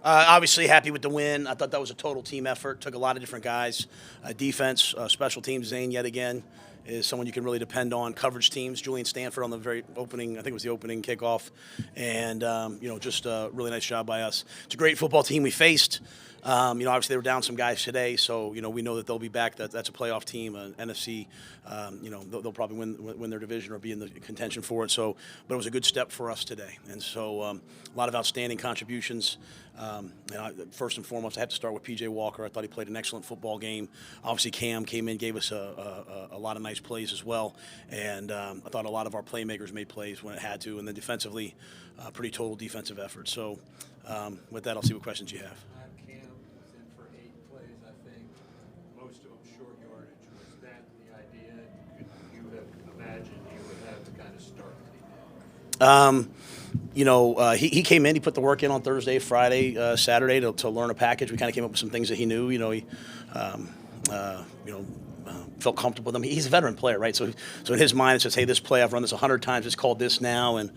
Obviously, happy with the win. I thought that was a total team effort. Took a lot of different guys. Defense, special teams. Zane yet again is someone you can really depend on. Coverage teams. Julian Stanford on the very opening. I think it was the opening kickoff, and just a really nice job by us. It's a great football team we faced. Obviously they were down some guys today, so we know that they'll be back. That's a playoff team, an NFC. They'll probably win their division or be in the contention for it. So, but it was a good step for us today, and so a lot of outstanding contributions. First and foremost, I have to start with PJ Walker. I thought he played an excellent football game. Obviously, Cam came in, gave us a lot of nice plays as well, and I thought a lot of our playmakers made plays when it had to, and then defensively, pretty total defensive effort. So, with that, I'll see what questions you have. Cam was in for 8 plays, I think. Most of them short yardage. Was that the idea? Could you have imagined he would have the kind of start that he did? He came in, he put the work in on Thursday, Friday, Saturday to learn a package. We kind of came up with some things that he knew. Felt comfortable with him. He's a veteran player, right? So in his mind, it says, hey, this play, I've run this 100 times. It's called this now. And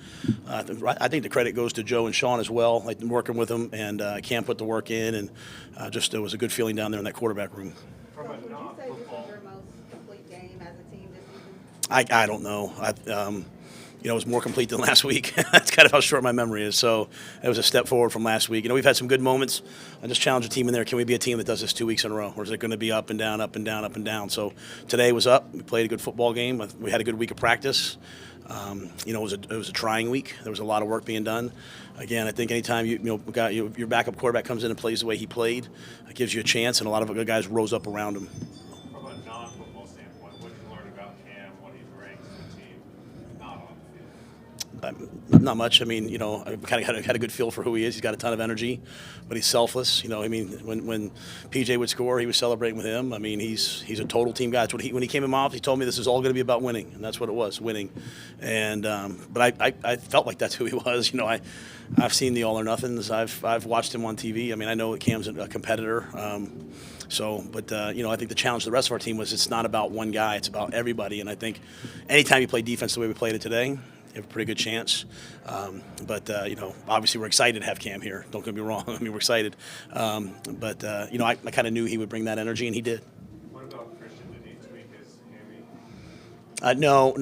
I think the credit goes to Joe and Sean as well, like working with him. And Cam put the work in, and it was a good feeling down there in that quarterback room. So would you say this is your most complete game as a team this season? I don't know. It was more complete than last week. That's kind of how short my memory is. So it was a step forward from last week. We've had some good moments. I just challenged the team in there. Can we be a team that does this 2 weeks in a row? Or is it going to be up and down, up and down, up and down? So today was up. We played a good football game. We had a good week of practice. It was a trying week. There was a lot of work being done. Again, I think anytime your backup quarterback comes in and plays the way he played, it gives you a chance, and a lot of good guys rose up around him. From a non-football standpoint, what did you learn about Cam, what he brings to the team, not on the field? Not much. I kind of had a good feel for who he is. He's got a ton of energy, but he's selfless. When PJ would score, he was celebrating with him. He's a total team guy. That's what when he came in my office, he told me this is all going to be about winning, and that's what it was, winning. And but I felt like that's who he was. I've seen the all or nothings. I've watched him on TV. I know that Cam's a competitor. I think the challenge to the rest of our team was it's not about one guy. It's about everybody. And I think anytime you play defense the way we played it today, you have a pretty good chance. Obviously we're excited to have Cam here. Don't get me wrong. We're excited. I kind of knew he would bring that energy, and he did. What about Christian? Did he tweak his hammy? No.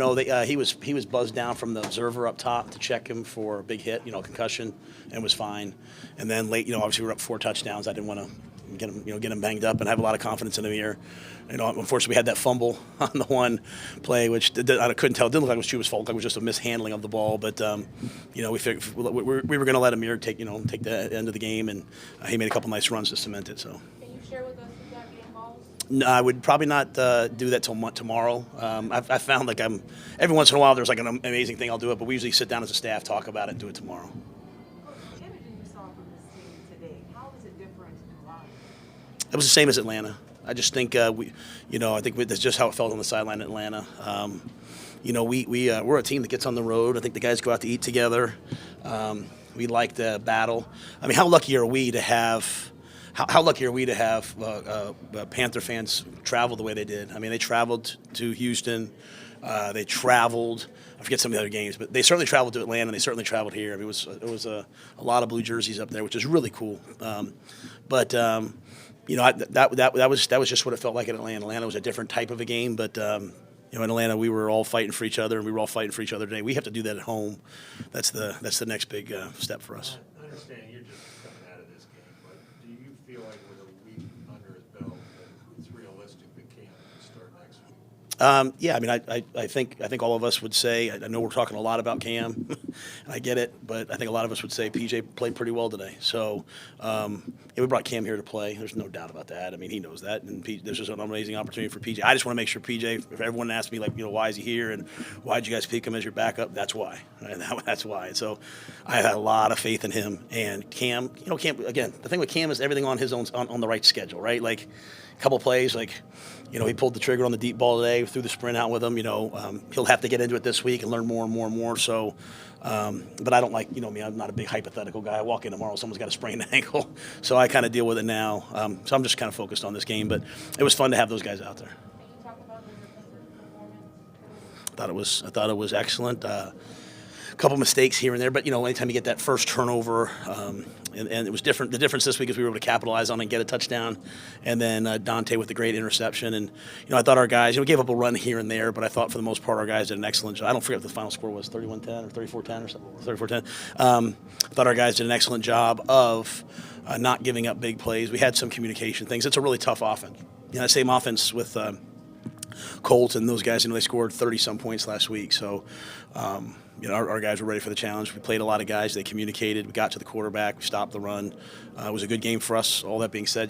He was buzzed down from the observer up top to check him for a big hit, concussion, and was fine. And then late, obviously we were up 4 touchdowns. I didn't want to get him banged up, and I have a lot of confidence in him here. Unfortunately, we had that fumble on the one play, which I couldn't tell. It didn't look like it was Chuba's fault. It was just a mishandling of the ball. But we figured we were going to let Amir take the end of the game, and he made a couple nice runs to cement it. So. Can you share with us who got the balls? No, I would probably not do that till tomorrow. I found like every once in a while there's like an amazing thing I'll do it, but we usually sit down as a staff, talk about it, and do it tomorrow. The energy you saw from this team today, how was it different in life? It was the same as Atlanta. I just think I think that's just how it felt on the sideline in Atlanta. We're a team that gets on the road. I think the guys go out to eat together. We like the battle. How lucky are we to have? How lucky are we to have Panther fans travel the way they did? They traveled to Houston. They traveled. I forget some of the other games, but they certainly traveled to Atlanta. And they certainly traveled here. It was a lot of blue jerseys up there, which is really cool. That was just what it felt like in Atlanta. Atlanta was a different type of a game, but in Atlanta we were all fighting for each other, and we were all fighting for each other today. We have to do that at home. That's the next big step for us. I understand you're just coming out of this game, but do you feel like with a week under his belt that it's realistic that Cam can start next week? I think all of us would say. I know we're talking a lot about Cam, and I get it, but I think a lot of us would say PJ played pretty well today. So we brought Cam here to play. There's no doubt about that. He knows that, and there's just an amazing opportunity for PJ. I just want to make sure PJ. If everyone asks me why is he here and why did you guys pick him as your backup, that's why. Right? That's why. And so I had a lot of faith in him and Cam. Cam again. The thing with Cam is everything on his own on the right schedule, right? Like a couple plays, he pulled the trigger on the deep ball today, threw the sprint out with him. He'll have to get into it this week and learn more and more and more. So, but I don't like, me, I'm not a big hypothetical guy. I walk in tomorrow, someone's got a sprained ankle. So I kind of deal with it now. So I'm just kind of focused on this game. But it was fun to have those guys out there. Can you talk about the defensive performance? I thought it was excellent. A couple mistakes here and there, but anytime you get that first turnover, and it was different. The difference this week is we were able to capitalize on it and get a touchdown, and then Dante with the great interception. And I thought our guys, we gave up a run here and there, but I thought for the most part our guys did an excellent job. I don't forget what the final score was, 31-10 or 34-10 or something, 34-10. I thought our guys did an excellent job of not giving up big plays. We had some communication things. It's a really tough offense. That same offense with Colt and those guys, they scored 30-some points last week. So, our guys were ready for the challenge. We played a lot of guys. They communicated. We got to the quarterback. We stopped the run. It was a good game for us. All that being said,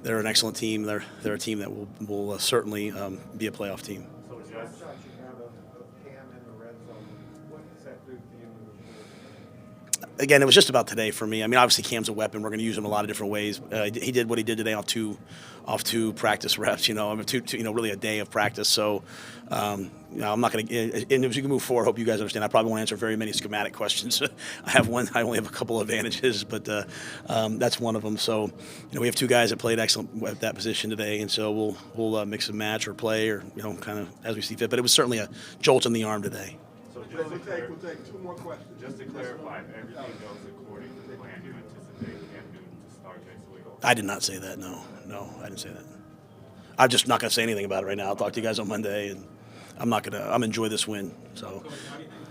they're an excellent team. They're a team that will certainly be a playoff team. So the last shot you have of Cam in the red zone, what does that do for you moving forward? Again, it was just about today for me. I mean, obviously Cam's a weapon. We're going to use him a lot of different ways. He did what he did today off two practice reps. Really a day of practice. So, I'm not going to. And as you can move forward, I hope you guys understand. I probably won't answer very many schematic questions. I only have a couple of advantages, but that's one of them. So, we have two guys that played excellent at that position today, and so we'll mix and match or play or kind of as we see fit. But it was certainly a jolt in the arm today. So We'll take two more questions. just to clarify, if everything goes according to plan, you anticipate Cam Newton to start next week? I did not say that. No, I didn't say that. I'm just not going to say anything about it right now. I'll talk to you guys on Monday, and I'm not going to. I'm enjoy this win. So. Coach, how do you think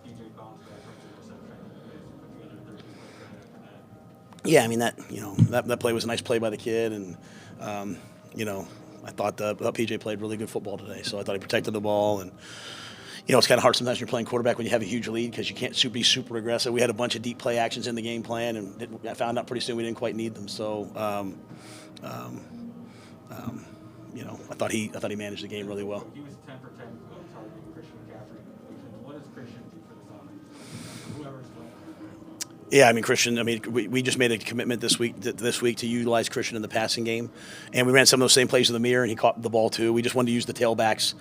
DJ bounced back from the interception? Put together 13 after that. Yeah, I mean that play was a nice play by the kid, and I thought PJ played really good football today. So I thought he protected the ball, and it's kind of hard sometimes when you're playing quarterback when you have a huge lead because you can't be super aggressive. We had a bunch of deep play actions in the game plan, and I found out pretty soon we didn't quite need them. So, I thought he managed the game really well. He was 10 for 10 targeting Christian McCaffrey completion. What does Christian do for this offense? Whoever's playing. Yeah, I mean Christian. I mean we just made a commitment this week to utilize Christian in the passing game, and we ran some of those same plays in the mirror, and he caught the ball too. We just wanted to use the tailbacks.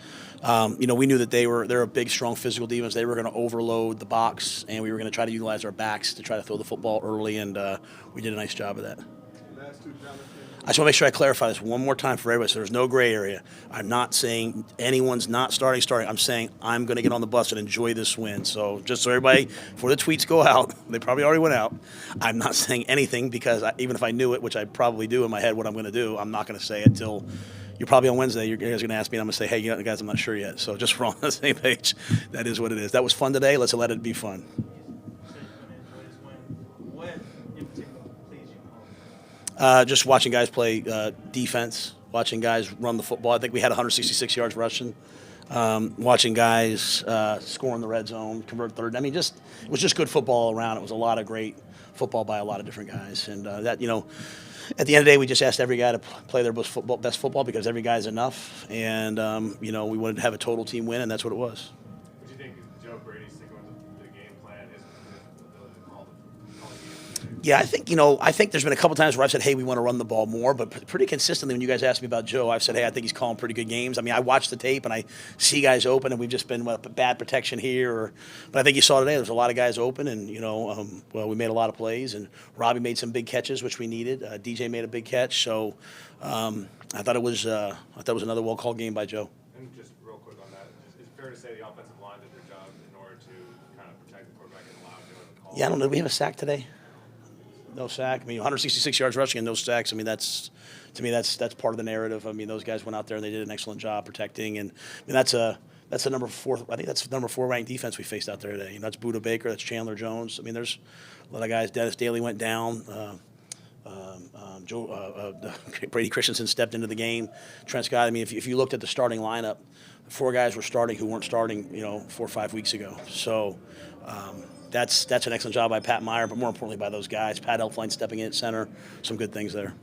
We knew that they're a big, strong physical defense. They were going to overload the box, and we were going to try to utilize our backs to try to throw the football early, and we did a nice job of that. Last two, Jonathan. I just want to make sure I clarify this one more time for everybody so there's no gray area. I'm not saying anyone's not starting. I'm saying I'm going to get on the bus and enjoy this win. So just so everybody, before the tweets go out, they probably already went out, I'm not saying anything because even if I knew it, which I probably do in my head what I'm going to do, I'm not going to say it till you're probably on Wednesday. You guys are going to ask me and I'm going to say, hey, guys, I'm not sure yet. So just we're on the same page. That is what it is. That was fun today. Let's let it be fun. Just watching guys play defense, watching guys run the football. I think we had 166 yards rushing. Watching guys score in the red zone, convert third. I mean, it was just good football all around. It was a lot of great football by a lot of different guys. And at the end of the day, we just asked every guy to play their best football because every guy's enough. And, we wanted to have a total team win, and that's what it was. What do you think Joe Brady's sticking with the game plan, his ability to call games? Yeah, I think there's been a couple times where I've said, hey, we want to run the ball more, but pretty consistently when you guys ask me about Joe, I've said, hey, I think he's calling pretty good games. I mean, I watch the tape and I see guys open, and we've just been bad protection here. But I think you saw today there's a lot of guys open, and we made a lot of plays, and Robbie made some big catches which we needed. DJ made a big catch, so I thought it was another well-called game by Joe. And just real quick on that, is it fair to say the offensive line did their job in order to kind of protect the quarterback and allow Joe to call? Yeah, I don't know. Did we have a sack today? No sack. I mean, 166 yards rushing and no sacks. I mean, that's part of the narrative. I mean, those guys went out there and they did an excellent job protecting. And I mean, that's the number 4. I think that's the number 4 ranked defense we faced out there today. That's Buda Baker. That's Chandler Jones. I mean, there's a lot of guys. Dennis Daly went down. Brady Christensen stepped into the game. Trent Scott. I mean, if you looked at the starting lineup, 4 guys were starting who weren't starting, 4 or 5 weeks ago. So. That's an excellent job by Pat Meyer, but more importantly by those guys. Pat Elflein stepping in at center, some good things there.